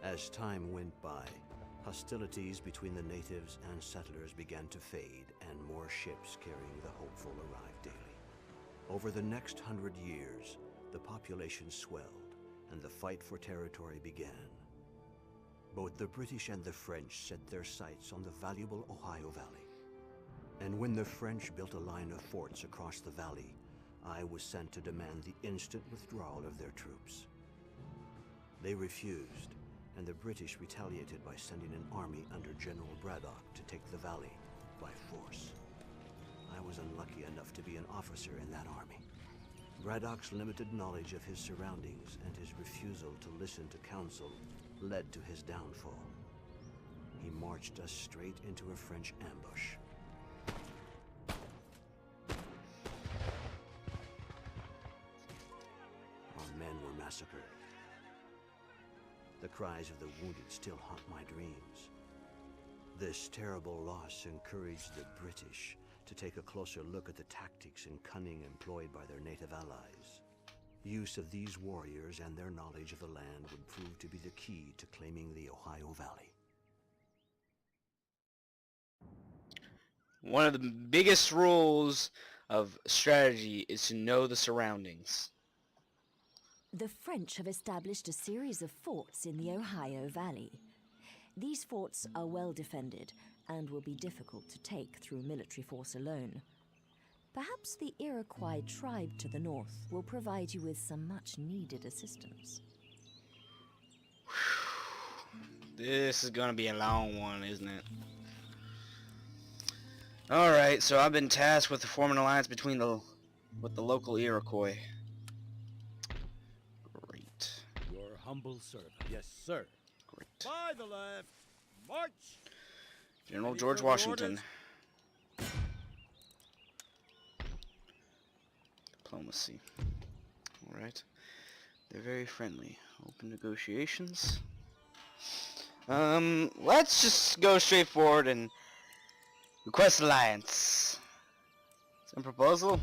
As time went by, hostilities between the natives and settlers began to fade, and more ships carrying the hopeful arrived daily. Over the next 100 years, the population swelled, and the fight for territory began. Both the British and the French set their sights on the valuable Ohio Valley. And when the French built a line of forts across the valley, I was sent to demand the instant withdrawal of their troops. They refused, and the British retaliated by sending an army under General Braddock to take the valley by force. I was unlucky enough to be an officer in that army. Braddock's limited knowledge of his surroundings and his refusal to listen to counsel led to his downfall. He marched us straight into a French ambush. Our men were massacred. The cries of the wounded still haunt my dreams. This terrible loss encouraged the British to take a closer look at the tactics and cunning employed by their native allies. Use of these warriors and their knowledge of the land would prove to be the key to claiming the Ohio Valley. One of the biggest rules of strategy is to know the surroundings. The French have established a series of forts in the Ohio Valley. These forts are well defended and will be difficult to take through military force alone. Perhaps the Iroquois tribe to the north will provide you with some much-needed assistance. This is gonna be a long one, isn't it? Alright, so I've been tasked with forming an alliance with the local Iroquois. Great. Your humble servant. Yes, sir. Great. By the left. March. General Any George further Washington. orders? Diplomacy. Alright. They're very friendly. Open negotiations. Let's just go straight forward and request alliance. Some proposal?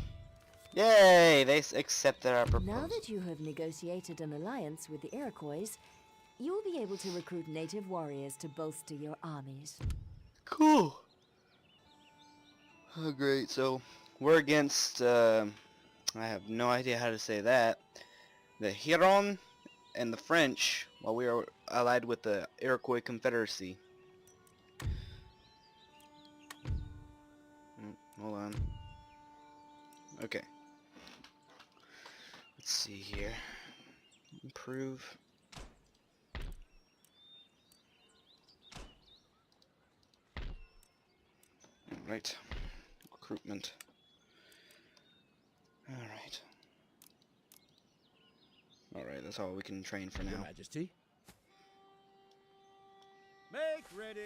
Yay! They accepted our proposal. Now that you have negotiated an alliance with the Iroquois, you will be able to recruit native warriors to bolster your armies. Cool. Oh, great. So we're against. I have no idea how to say that. The Huron and the French, while we are allied with the Iroquois Confederacy. Hold on. Okay. Let's see here. Improve. Alright. Recruitment. Alright. Alright, that's all we can train for Your now. Majesty. Make ready.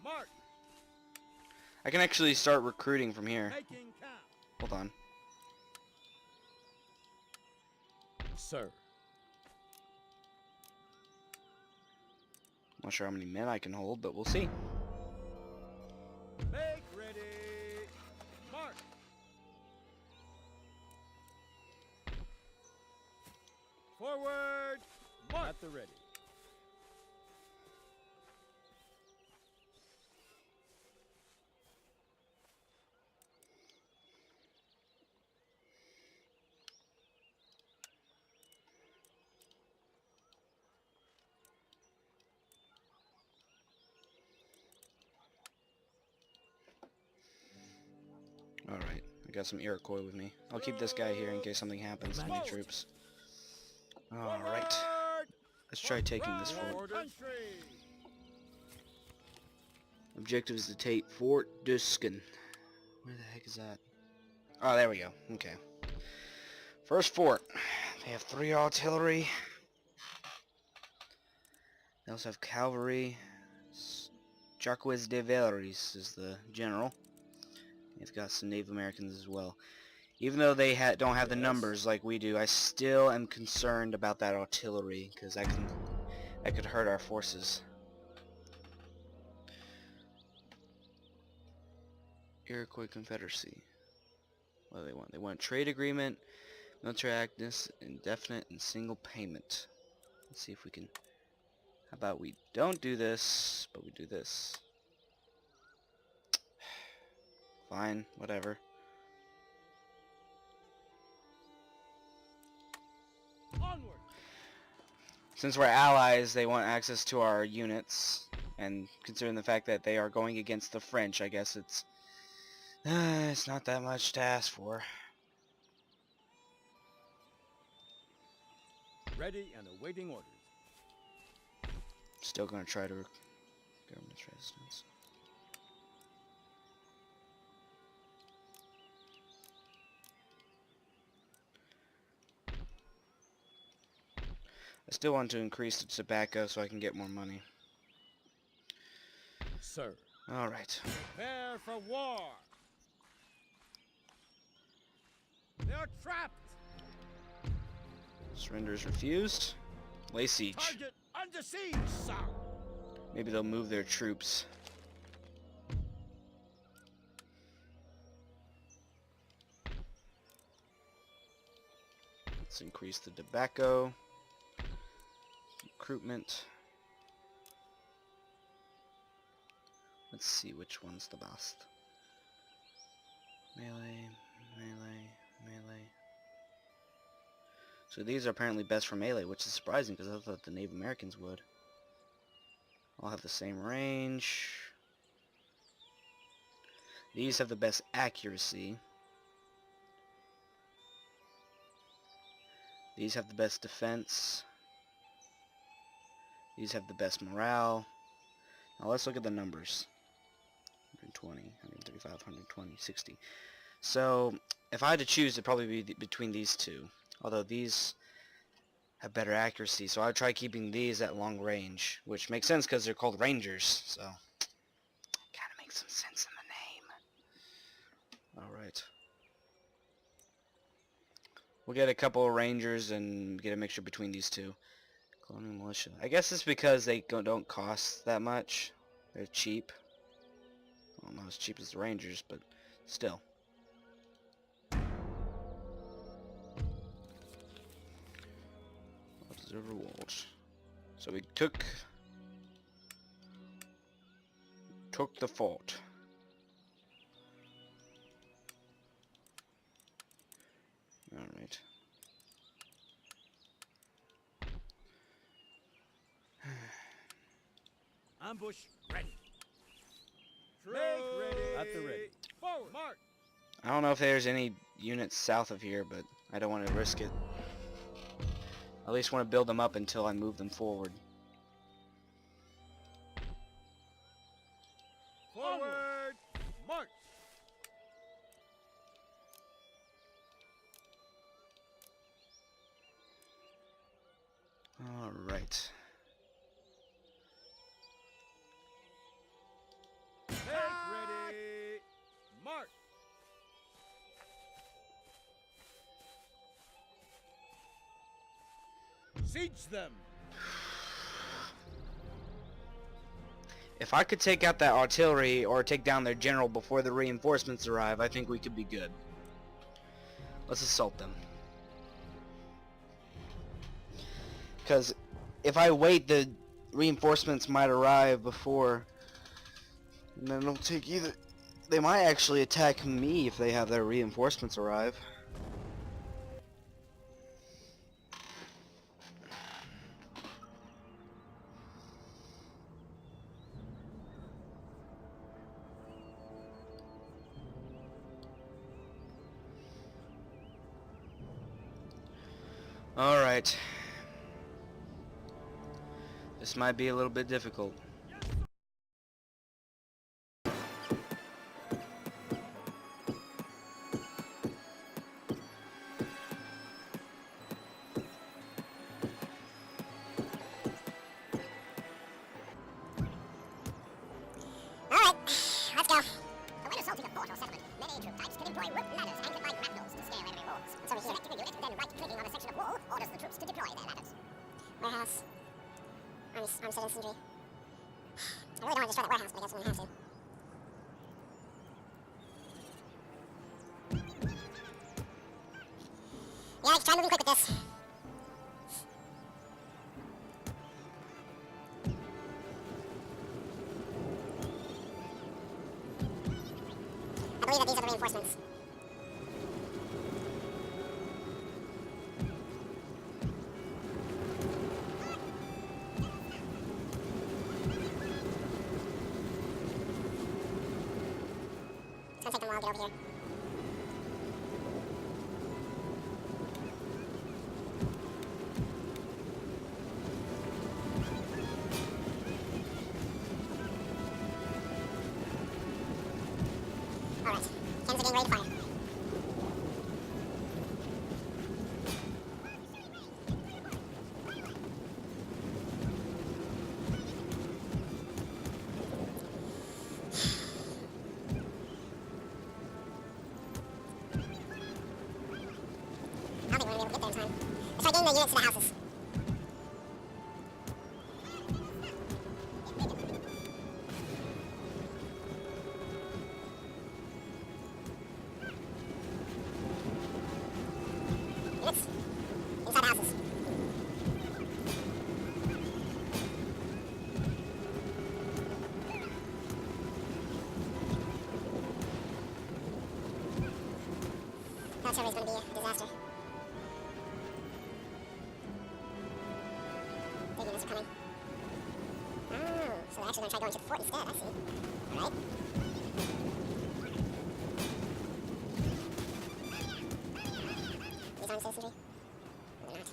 March. I can actually start recruiting from here. Making count. Hold on. Sir. Not sure how many men I can hold, but we'll see. Make ready. March. Forward. March. At the ready. Alright, I got some Iroquois with me. I'll keep this guy here in case something happens to my troops. Alright, let's try taking this fort. Objective is to take Fort Duskin. Where the heck is that? Oh, there we go. Okay. First fort. They have 3 artillery. They also have cavalry. Jacques de Valeries is the general. They've got some Native Americans as well. Even though they don't have the numbers like we do, I still am concerned about that artillery because that could hurt our forces. Iroquois Confederacy. What do they want? They want a trade agreement, military actness, indefinite and single payment. Let's see if we can How about we don't do this, but we do this? Fine, whatever. Onward. Since we're allies, they want access to our units, and considering the fact that they are going against the French, I guess it's not that much to ask for. Ready and awaiting orders. Still gonna try to government resistance. I still want to increase the tobacco so I can get more money. Sir. Alright. Prepare for war. They are trapped. Surrender is refused. Lay siege. Target under siege, sir. Maybe they'll move their troops. Let's increase the tobacco. Recruitment. Let's see which one's the best. Melee, melee, melee. So these are apparently best for melee, which is surprising because I thought the Native Americans would. All have the same range. These have the best accuracy. These have the best defense. These have the best morale. Now let's look at the numbers. 120, 135, 120, 60. So if I had to choose, it'd probably be between these two. Although these have better accuracy, so I'd try keeping these at long range, which makes sense because they're called Rangers, so kind of makes some sense in the name. Alright. We'll get a couple of Rangers and get a mixture between these two. Colonial Militia. I guess it's because they don't cost that much. They're cheap. Well, not as cheap as the Rangers, but still. The rewards. So we took the fort. All right. Ambush ready. Make ready. At the ready. Forward. March. I don't know if there's any units south of here, but I don't want to risk it. I at least want to build them up until I move them forward. Forward. March. Alright. Make ready. March. Siege them. If I could take out that artillery or take down their general before the reinforcements arrive, I think we could be good. Let's assault them. Because if I wait, the reinforcements might arrive before, and then it'll take either. They might actually attack me if they have their reinforcements arrive. Alright. This might be a little bit difficult. Alright, let's go. So when assaulting a fort or settlement, many troop types can employ rope ladders anchored by grapnels to scare enemy forts. So selecting a unit, then right-clicking on a section of wall orders the troops to deploy their ladders. Warehouse. Army citizenry. I really don't want to destroy that warehouse, but I guess I'm gonna have to. Yeah, let's try moving quick with this. believe that these are the reinforcements. It's gonna take them a while to get over here. Alright, cannons are getting ready to fire. I don't think we're gonna be able to get there in time. Let's try getting the units to the houses. Units inside the houses. Military is going to be a disaster. Their units are coming. Oh, so they're actually going to try going to the fort instead, I see. Alright. These armed citizenry? No, they're not.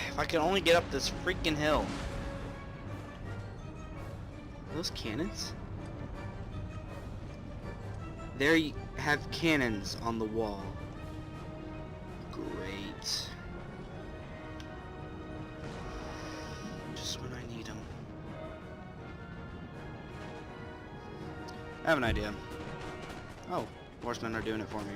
If I could only get up this freaking hill. Are those cannons? There you have cannons on the wall. Great. Just when I need them. I have an idea. Oh, horsemen are doing it for me.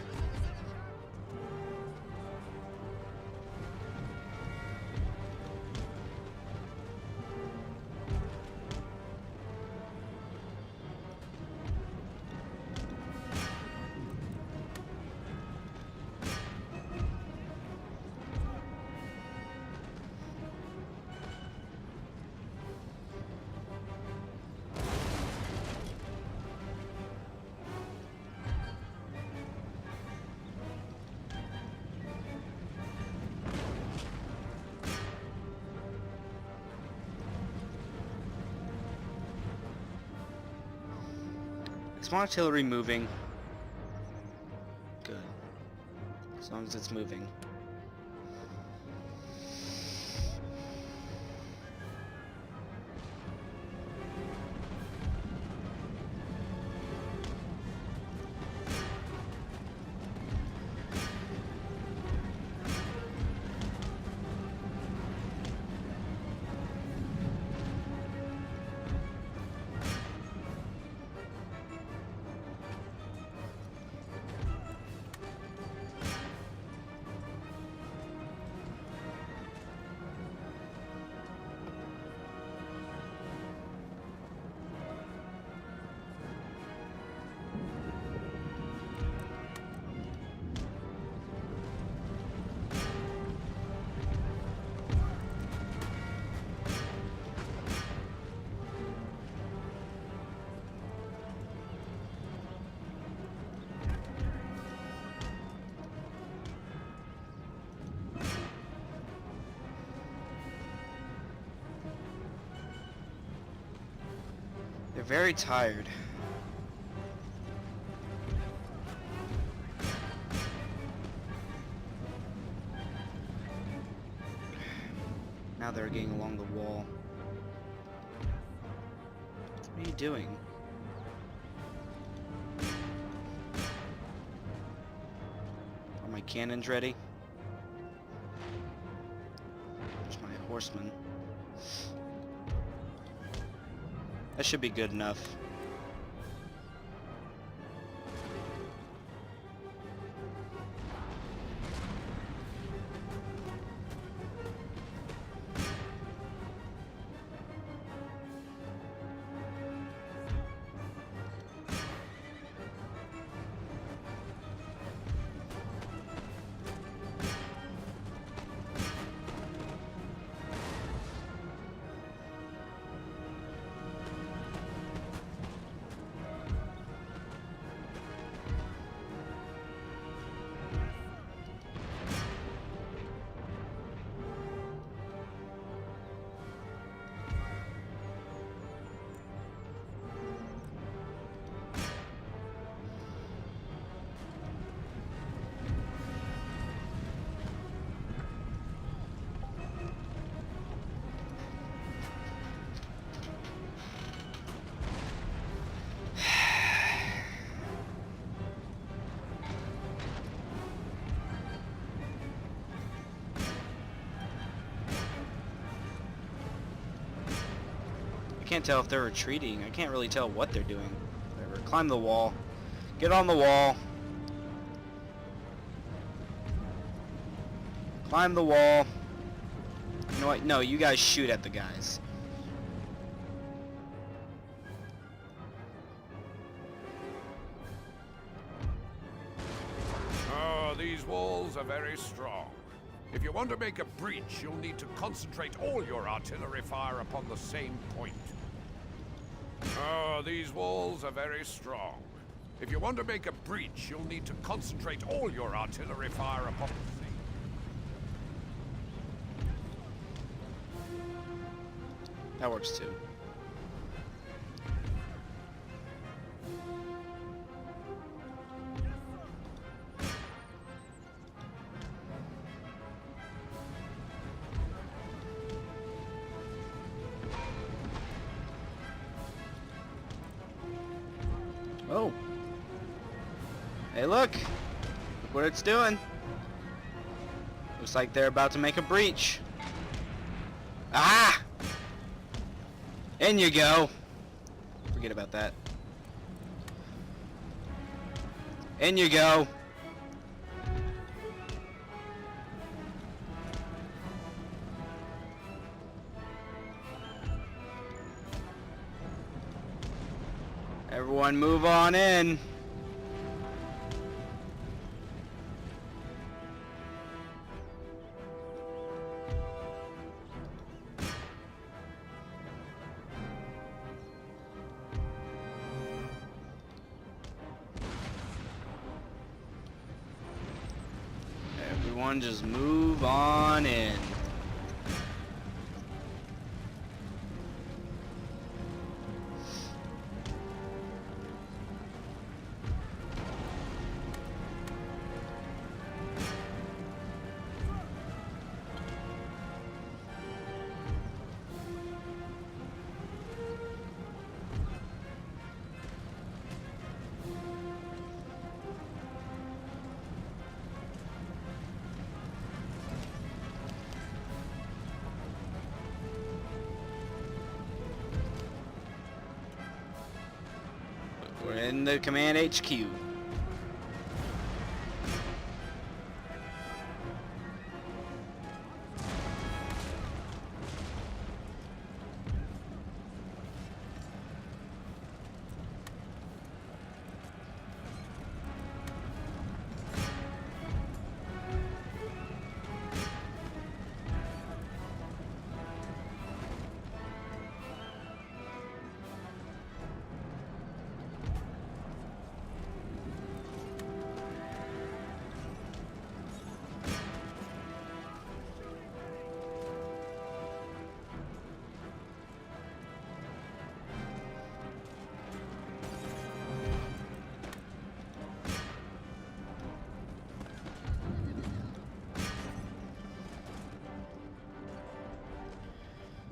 Is my artillery moving? Good. As long as it's moving. very tired. Now they're getting along the wall. What are you doing? Are my cannons ready? There's my horsemen. That should be good enough. I can't tell if they're retreating. I can't really tell what they're doing. Whatever. Climb the wall. Get on the wall. Climb the wall. You know what? No, you guys shoot at the guys. Oh, these walls are very strong. If you want to make a breach, you'll need to concentrate all your artillery fire upon the same point. Oh, these walls are very strong. If you want to make a breach, you'll need to concentrate all your artillery fire upon the same. That works too. Oh. Hey, look. Look what it's doing. Looks like they're about to make a breach. Ah! In you go. Forget about that. In you go. Everyone move on in. Everyone just move on in. We're in the command HQ.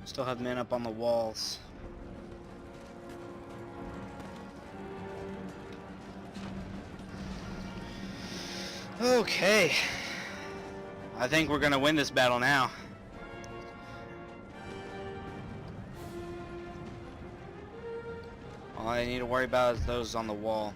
Still have men up on the walls. Okay. I think we're gonna win this battle now. All I need to worry about is those on the wall.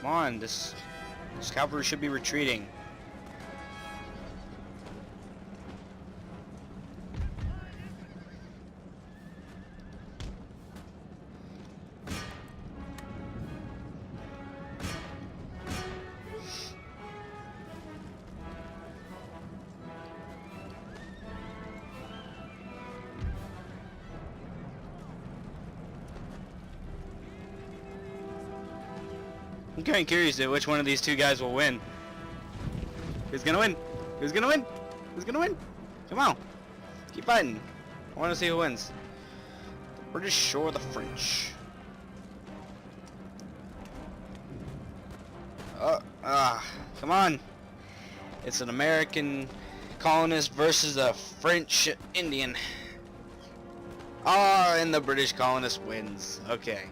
Come on, this cavalry should be retreating. I'm kind of curious to which one of these two guys will win. Who's gonna win? Who's gonna win? Who's gonna win? Come on. Keep fighting. I want to see who wins. The British or the French? Come on. It's an American colonist versus a French Indian. And the British colonist wins. Okay.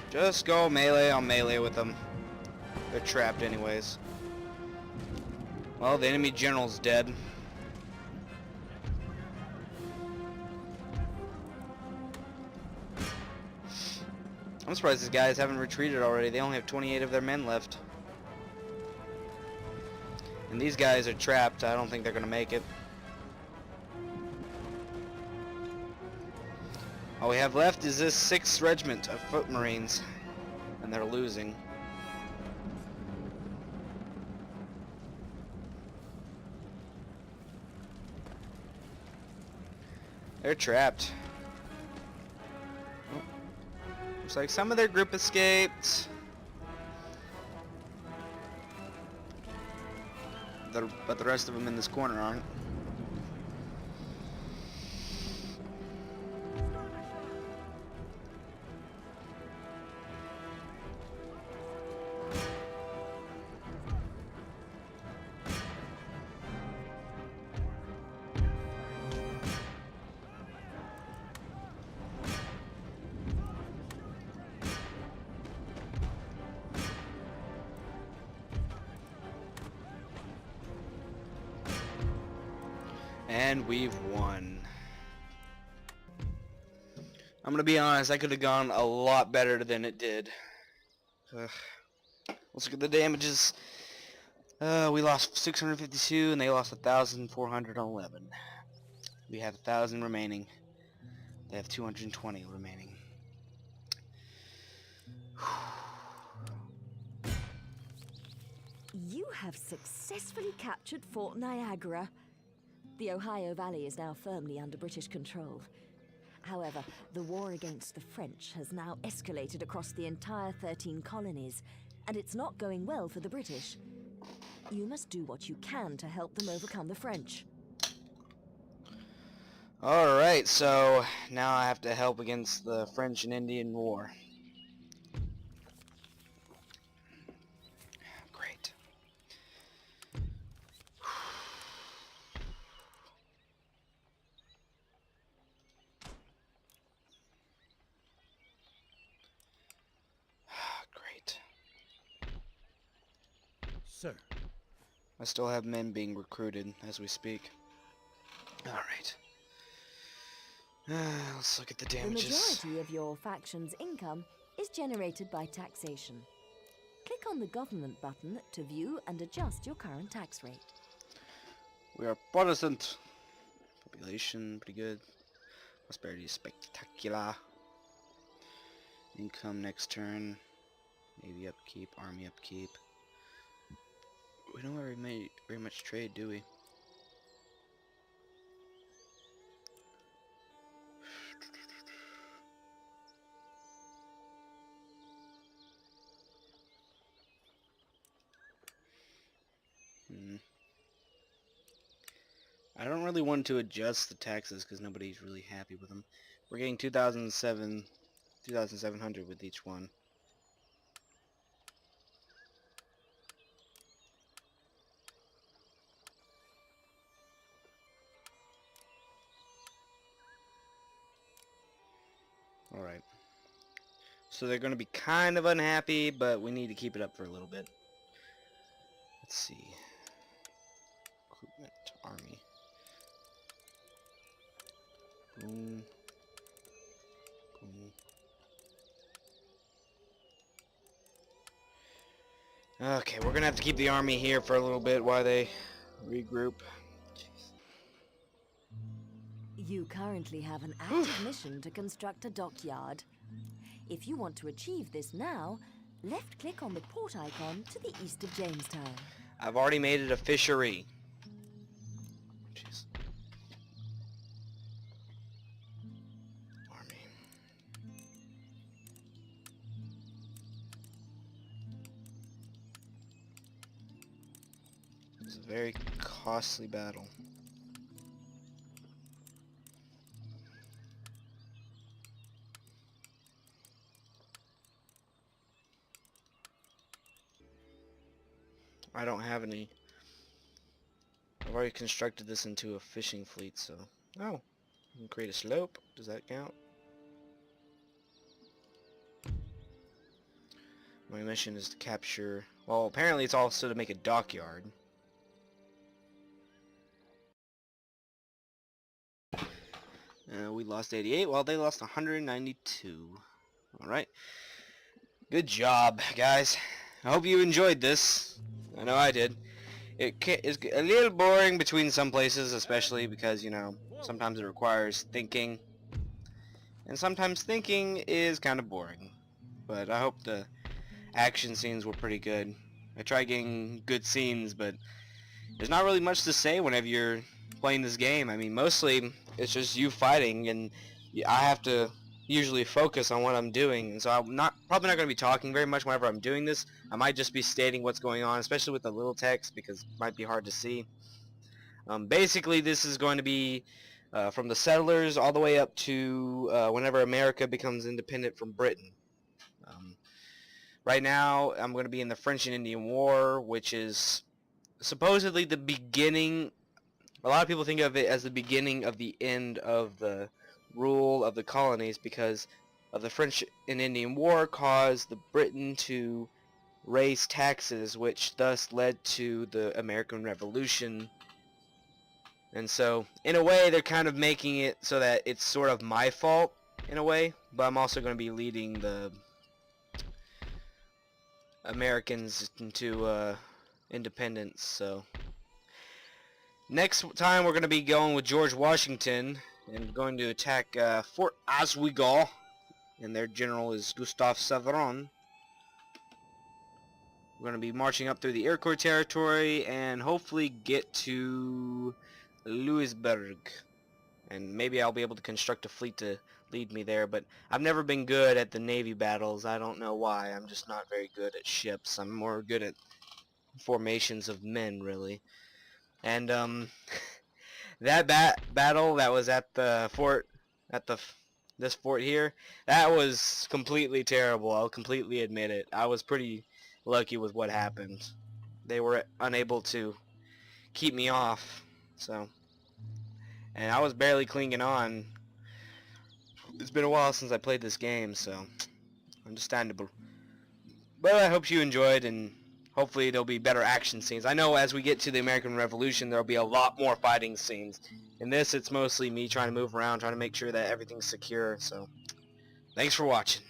Just go melee on melee with them. They're trapped anyways. Well, the enemy general's dead. I'm surprised these guys haven't retreated already. They only have 28 of their men left. And these guys are trapped. I don't think they're gonna make it. All we have left is this 6th Regiment of Foot Marines, and they're losing. They're trapped. Oh. Looks like some of their group escaped. But the rest of them in this corner aren't. And we've won. I'm gonna be honest, I could have gone a lot better than it did. Let's look at the damages. We lost 652 and they lost 1,411. We have 1,000 remaining. They have 220 remaining. You have successfully captured Fort Niagara. The Ohio Valley is now firmly under British control. However, the war against the French has now escalated across the entire 13 colonies, and it's not going well for the British. You must do what you can to help them overcome the French. Alright, so now I have to help against the French and Indian War. Great. Great. Sir. I still have men being recruited as we speak. Alright. Let's look at the damages. The majority of your faction's income is generated by taxation. Click on the government button to view and adjust your current tax rate. We are Protestant. Population, pretty good. Prosperity is spectacular. Income next turn. Navy upkeep, army upkeep. We don't really very much trade, do we? I don't really want to adjust the taxes because nobody's really happy with them. We're getting 2,700 with each one. Alright. So they're going to be kind of unhappy, but we need to keep it up for a little bit. Let's see. Recruitment, army. Boom. Boom. Okay, we're going to have to keep the army here for a little bit while they regroup. You currently have an active mission to construct a dockyard. If you want to achieve this now, left-click on the port icon to the east of Jamestown. I've already made it a fishery. Jeez. Army. This is a very costly battle. I don't have any. I've already constructed this into a fishing fleet, so... Oh, you can create a slope. Does that count? My mission is to capture... Well, apparently it's also to make a dockyard. We lost 88, while they lost 192. Alright. Good job, guys. I hope you enjoyed this. I know I did. It is a little boring between some places, especially because, you know, sometimes it requires thinking. And sometimes thinking is kind of boring. But I hope the action scenes were pretty good. I tried getting good scenes, but there's not really much to say whenever you're playing this game. I mean, mostly it's just you fighting, and I have to usually focus on what I'm doing, and so I'm probably not going to be talking very much whenever I'm doing this. I might just be stating what's going on, especially with the little text, because it might be hard to see. Basically, this is going to be from the settlers all the way up to whenever America becomes independent from Britain. Right now, I'm going to be in the French and Indian War, which is supposedly the beginning. A lot of people think of it as the beginning of the end of the rule of the colonies, because of the French and Indian War caused the Britain to raise taxes, which thus led to the American Revolution. And so, in a way, they're kind of making it so that it's sort of my fault, in a way, but I'm also going to be leading the Americans into independence. So next time we're going to be going with George Washington and going to attack Fort Oswego, and their general is Gustave Savron. We're going to be marching up through the Iroquois territory and hopefully get to Louisburg, and maybe I'll be able to construct a fleet to lead me there. But I've never been good at the Navy battles. I don't know why. I'm just not very good at ships. I'm more good at formations of men, really. And that battle that was at the fort, this fort here, that was completely terrible. I'll completely admit it. I was pretty lucky with what happened. They were unable to keep me off, so, and I was barely clinging on. It's been a while since I played this game, so understandable. But I hope you enjoyed, and hopefully there'll be better action scenes. I know as we get to the American Revolution, there'll be a lot more fighting scenes. In this, it's mostly me trying to move around, trying to make sure that everything's secure. So, thanks for watching.